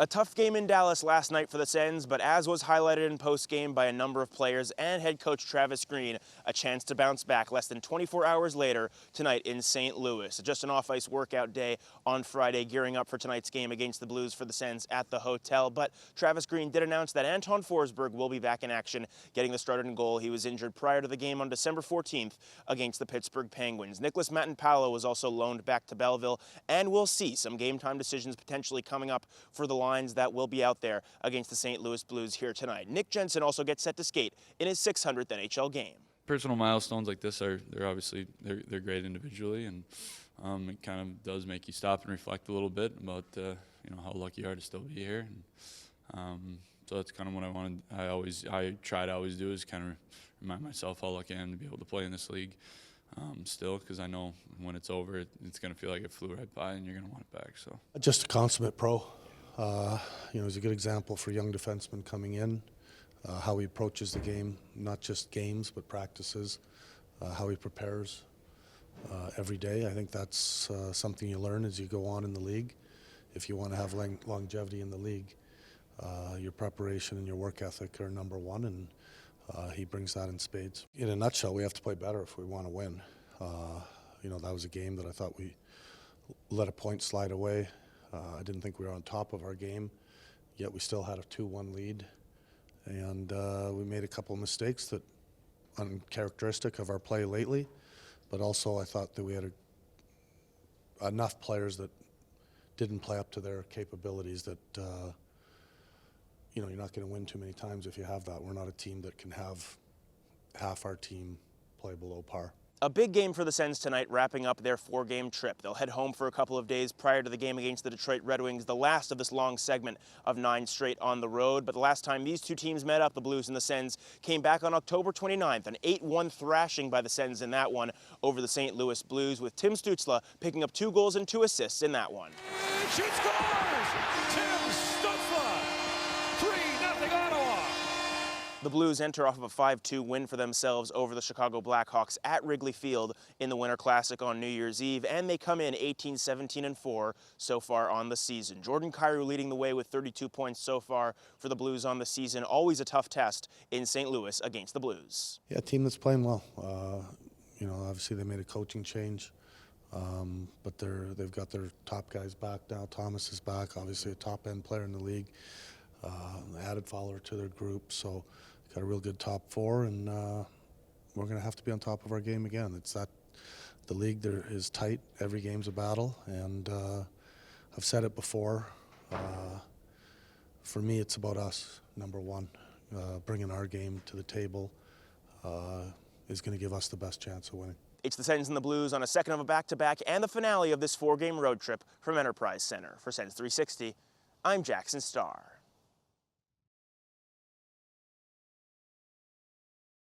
A tough game in Dallas last night for the Sens, but as was highlighted in post-game by a number of players and head coach Travis Green, a chance to bounce back less than 24 hours later tonight in St. Louis. Just an off-ice workout day on Friday, gearing up for tonight's game against the Blues for the Sens at the hotel. But Travis Green did announce that Anton Forsberg will be back in action, getting the start in goal. He was injured prior to the game on December 14th against the Pittsburgh Penguins. Nicholas Matinpalo was also loaned back to Belleville, and we'll see some game time decisions potentially coming up for the lines that will be out there against the St. Louis Blues here tonight. Nick Jensen also gets set to skate in his 600th NHL game. Personal milestones like this they're obviously great individually, and it kind of does make you stop and reflect a little bit about how lucky you are to still be here. And, so that's kind of what I try to always do, is kind of remind myself how lucky I am to be able to play in this league still, because I know when it's over, it's going to feel like it flew right by, and you're going to want it back. So just a consummate pro. He's a good example for young defensemen coming in, how he approaches the game, not just games but practices, how he prepares every day. I think that's something you learn as you go on in the league. If you want to have longevity in the league, your preparation and your work ethic are number one, and he brings that in spades. In a nutshell, we have to play better if we want to win. That was a game that I thought we let a point slide away. I didn't think we were on top of our game, yet we still had a 2-1 lead. And we made a couple of mistakes that uncharacteristic of our play lately, but also I thought that we had enough players that didn't play up to their capabilities that, you're not going to win too many times if you have that. We're not a team that can have half our team play below par. A big game for the Sens tonight, wrapping up their 4-game trip. They'll head home for a couple of days prior to the game against the Detroit Red Wings, the last of this long segment of 9 straight on the road. But the last time these two teams met up, the Blues and the Sens, came back on October 29th, an 8-1 thrashing by the Sens in that one over the St. Louis Blues, with Tim Stützle picking up 2 goals and 2 assists in that one. She scores! Tim Stützle! 3-0 Ottawa! The Blues enter off of a 5-2 win for themselves over the Chicago Blackhawks at Wrigley Field in the Winter Classic on New Year's Eve, and they come in 18-17-4 so far on the season. Jordan Kyrou leading the way with 32 points so far for the Blues on the season. Always a tough test in St. Louis against the Blues. Yeah, a team that's playing well. Obviously they made a coaching change, but they've got their top guys back now. Thomas is back, obviously a top-end player in the league, added follower to their group, so got a real good top 4, and we're going to have to be on top of our game again. It's that the league there is tight. Every game's a battle, and I've said it before. For me, it's about us, number one. Bringing our game to the table is going to give us the best chance of winning. It's the Sens and the Blues on a second of a back-to-back and the finale of this 4-game road trip from Enterprise Center. For Sens 360, I'm Jackson Starr.